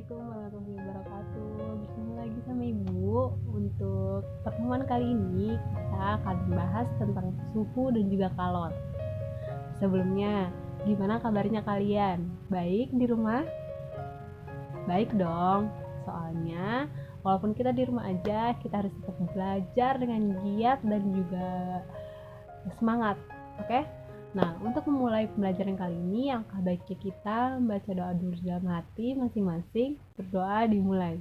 Assalamualaikum warahmatullahi wabarakatuh. Bersama lagi sama Ibu. Untuk pertemuan kali ini kita akan membahas tentang suhu dan juga kalor. Sebelumnya, gimana kabarnya kalian? Baik di rumah? Baik dong. Soalnya walaupun kita di rumah aja, kita harus tetap belajar dengan giat dan juga semangat. Oke? Nah, untuk memulai pembelajaran kali ini, alangkah baiknya kita membaca doa dulu dalam hati masing-masing. Berdoa dimulai.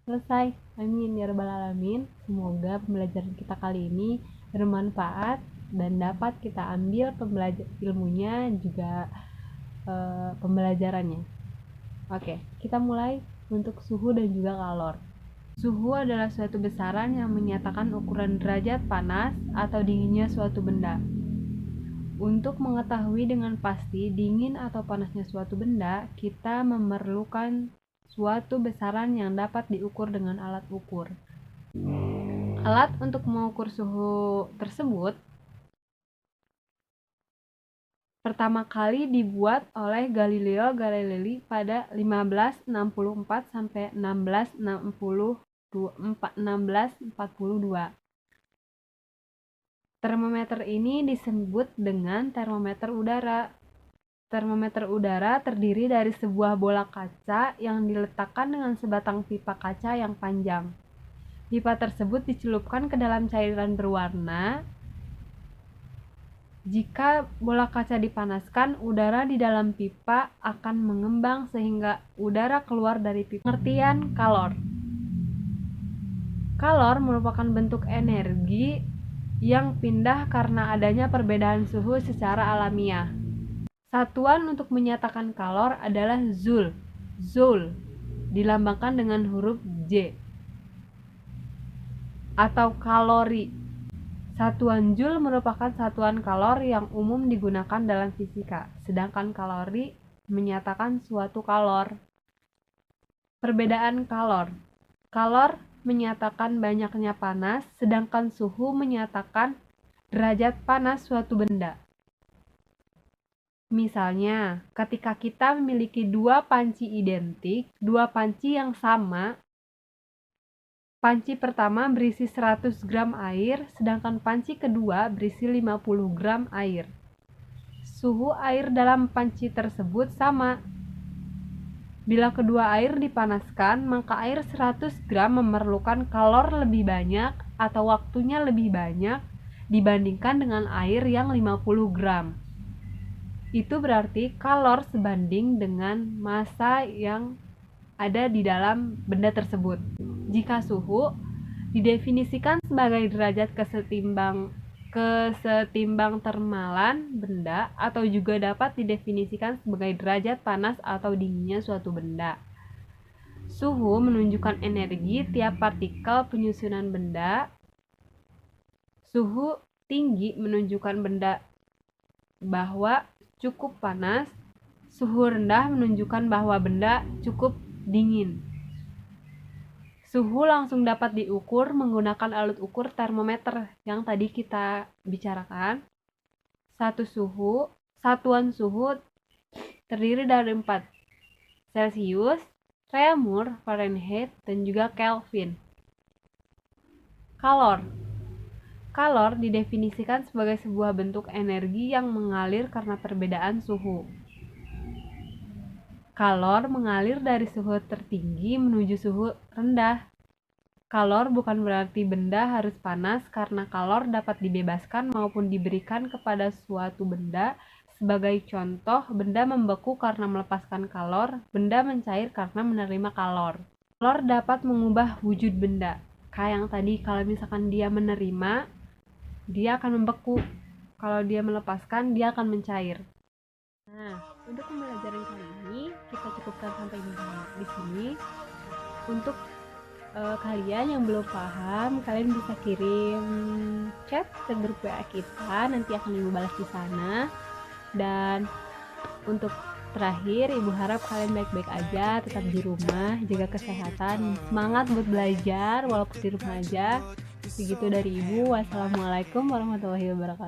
Selesai. Amin ya rabbal alamin. Semoga pembelajaran kita kali ini bermanfaat dan dapat kita ambil ilmunya juga pembelajarannya. Oke, kita mulai untuk suhu dan juga kalor. Suhu adalah suatu besaran yang menyatakan ukuran derajat panas atau dinginnya suatu benda. Untuk mengetahui dengan pasti dingin atau panasnya suatu benda, kita memerlukan suatu besaran yang dapat diukur dengan alat ukur. Alat untuk mengukur suhu tersebut pertama kali dibuat oleh Galileo Galilei pada 1564 sampai 1642. Termometer ini disebut dengan termometer udara. Termometer udara terdiri dari sebuah bola kaca yang diletakkan dengan sebatang pipa kaca yang panjang. Pipa tersebut dicelupkan ke dalam cairan berwarna. Jika bola kaca dipanaskan, udara di dalam pipa akan mengembang sehingga udara keluar dari pipa. Pengertian kalor. Kalor merupakan bentuk energi yang pindah karena adanya perbedaan suhu secara alamiah. Satuan untuk menyatakan kalor adalah Joule. Joule dilambangkan dengan huruf J. Atau kalori. Satuan Joule merupakan satuan kalor yang umum digunakan dalam fisika, sedangkan kalori menyatakan suatu kalor. Perbedaan kalor. Kalor menyatakan banyaknya panas, sedangkan suhu menyatakan derajat panas suatu benda. Misalnya, ketika kita memiliki dua panci identik, dua panci yang sama, panci pertama berisi 100 gram air, sedangkan panci kedua berisi 50 gram air. Suhu air dalam panci tersebut sama. Bila kedua air dipanaskan, maka air 100 gram memerlukan kalor lebih banyak atau waktunya lebih banyak dibandingkan dengan air yang 50 gram. Itu berarti kalor sebanding dengan massa yang ada di dalam benda tersebut. Jika suhu didefinisikan sebagai derajat kesetimbang termalan benda atau juga dapat didefinisikan sebagai derajat panas atau dinginnya suatu benda. Suhu menunjukkan energi tiap partikel penyusunan benda. Suhu tinggi menunjukkan benda bahwa cukup panas. Suhu rendah menunjukkan bahwa benda cukup dingin. Suhu langsung dapat diukur menggunakan alat ukur termometer yang tadi kita bicarakan. Satuan suhu terdiri dari 4: Celcius, Reaumur, Fahrenheit, dan juga Kelvin. Kalor. Kalor didefinisikan sebagai sebuah bentuk energi yang mengalir karena perbedaan suhu. Kalor mengalir dari suhu tertinggi menuju suhu rendah. Kalor bukan berarti benda harus panas karena kalor dapat dibebaskan maupun diberikan kepada suatu benda. Sebagai contoh, benda membeku karena melepaskan kalor, benda mencair karena menerima kalor. Kalor dapat mengubah wujud benda. Kayak yang tadi, kalau misalkan dia menerima, dia akan membeku. Kalau dia melepaskan, dia akan mencair. Nah, untuk pembelajaran kali ini kita cukupkan sampai di sini. Untuk kalian yang belum paham, kalian bisa kirim chat ke grup WA kita, nanti akan Ibu balas di sana. Dan untuk terakhir, Ibu harap kalian baik-baik aja, tetap di rumah, jaga kesehatan, semangat buat belajar walaupun di rumah aja. Begitu dari Ibu. Wassalamualaikum warahmatullahi wabarakatuh.